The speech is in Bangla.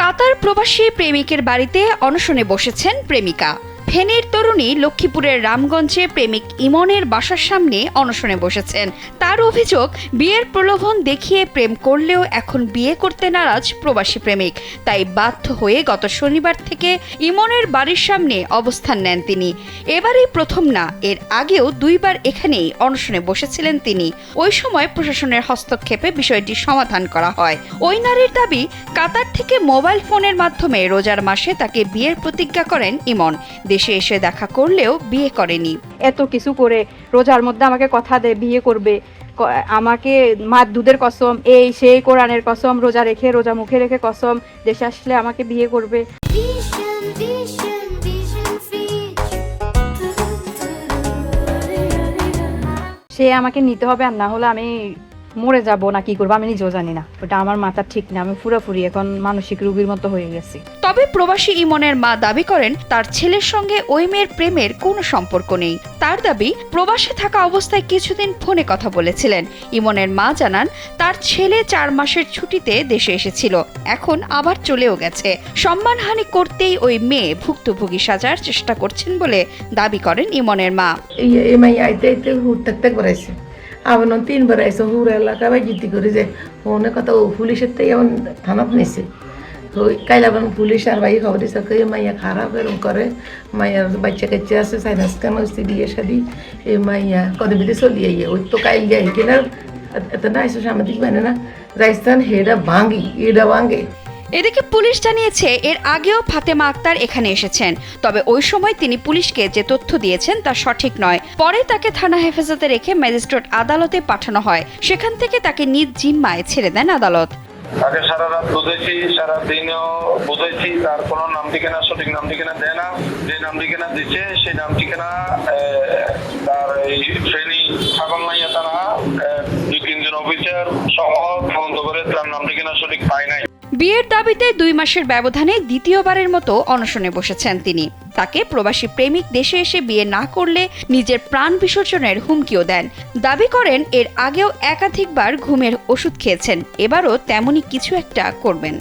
কাতার প্রবাসী প্রেমিকের বাড়িতে অনশনে বসেছেন প্রেমিকা। ফেনীর তরুণী লক্ষ্মীপুরের রামগঞ্জে প্রেমিক ইমনের বাসার সামনে অনশনে বসেছেন। তার অভিযোগ, বিয়ের প্রলোভন দেখিয়ে প্রেম করলেও এখন বিয়ে করতে নারাজ প্রবাসী প্রেমিক। তাই বাধ্য হয়ে গত শনিবার থেকে ইমনের বাড়ির সামনে অবস্থান নেন তিনি। এবারই প্রথম না, এর আগেও দুইবার এখানেই অনশনে বসেছিলেন তিনি। ওই সময় প্রশাসনের হস্তক্ষেপে বিষয়টি সমাধান করা হয়। ওই নারীর দাবি, কাতার থেকে মোবাইল ফোনের মাধ্যমে রোজার মাসে তাকে বিয়ের প্রতিজ্ঞা করেন ইমন। দেশে এসে দেখা করলেও বিয়ে করেনি। এত কিছু করে রোজার মধ্যে আমাকে কথা দেয় বিয়ে করবে, আমাকে মার দুধের কসম, এই সেই কোরআনের কসম, রোজা রেখে রোজা মুখে রেখে কসম, দেশে আসলে আমাকে বিয়ে করবে। সে আমাকে নিতে হবে, আর না হলে আমি মরে যাব না কি করবো আমি নিজেও জানি না। ওটা আমার মাথা ঠিক না, আমি পুরোপুরি এখন মানসিক রোগীর মতো হয়ে গেছি। তবে প্রবাসী ইমনের মা দাবি করেন, তার ছেলের সঙ্গে ওই মেয়ের প্রেমের কোনো সম্পর্ক নেই। তার দাবি, প্রবাসে থাকা অবস্থায় কিছুদিন ফোনে কথা বলেছিলেন। ইমনের মা জানান, তার ছেলে 4 মাসের ছুটিতে দেশে এসেছিল, এখন আবার চলেও গেছে। সম্মানহানি করতেই ওই মেয়ে ভুক্তভোগী সাজার চেষ্টা করছেন বলে দাবি করেন ইমনের মা। আবার 3বার আইসে হুর এলাকা বা জিদ্দি করে যে ফোনে কথা ও পুলিশের থেকে এমন থানাত নিছে। তো কাইলা পুলিশ আর ভাই খবর দিচ্ছে মাইয়া খারাপ এরকম করে, মাইয়ার বাচ্চা কাচ্চা আছে, সাইনাস কেন হচ্ছে, বিয়ে শাদি, এই মাইয়া কদিন ভিতরে চলিয়ে ওই তো কাইল যাই কিনা এত না আইসো সামাজিক মানে না রাজস্থান হেডা ভাঙ্গি এডা ভাঙ্গে। এদিকে পুলিশ জানিয়েছে, এর আগেও ফাতেমা আক্তার এখানে এসেছেন। তবে ওই সময় তিনি পুলিশকে যে তথ্য দিয়েছেন তা সঠিক নয়। পরে তাকে থানা হেফাজতে রেখে ম্যাজিস্ট্রেট আদালতে পাঠানো হয়। সেখান থেকে তাকে নিজ জিম্মায় ছেড়ে দেন আদালত। তাকে সারা রাত বুঝেছি, সারা দিনও বুঝেছি, তার কোনো নাম ঠিকানা সঠিক নাম ঠিকানা দেয় না। যে নাম ঠিকানা দিচ্ছে সেই নাম ঠিকানা তার এই শ্রেণী ছাগল মাইয়া তারা 2-3 জন অফিসার সহ তদন্ত করে তার নাম ঠিকানা সঠিক পায় নাই। বিয়ের দাবিতে 2 মাসের ব্যবধানে দ্বিতীয়বারের মতো অনশনে বসেছেন তিনি। তাকে প্রবাসী প্রেমিক দেশে এসে বিয়ে না করলে নিজের প্রাণ বিসর্জনের হুমকিও দেন। দাবি করেন, এর আগেও একাধিকবার ঘুমের ওষুধ খেয়েছেন, এবারও তেমনই কিছু একটা করবেন।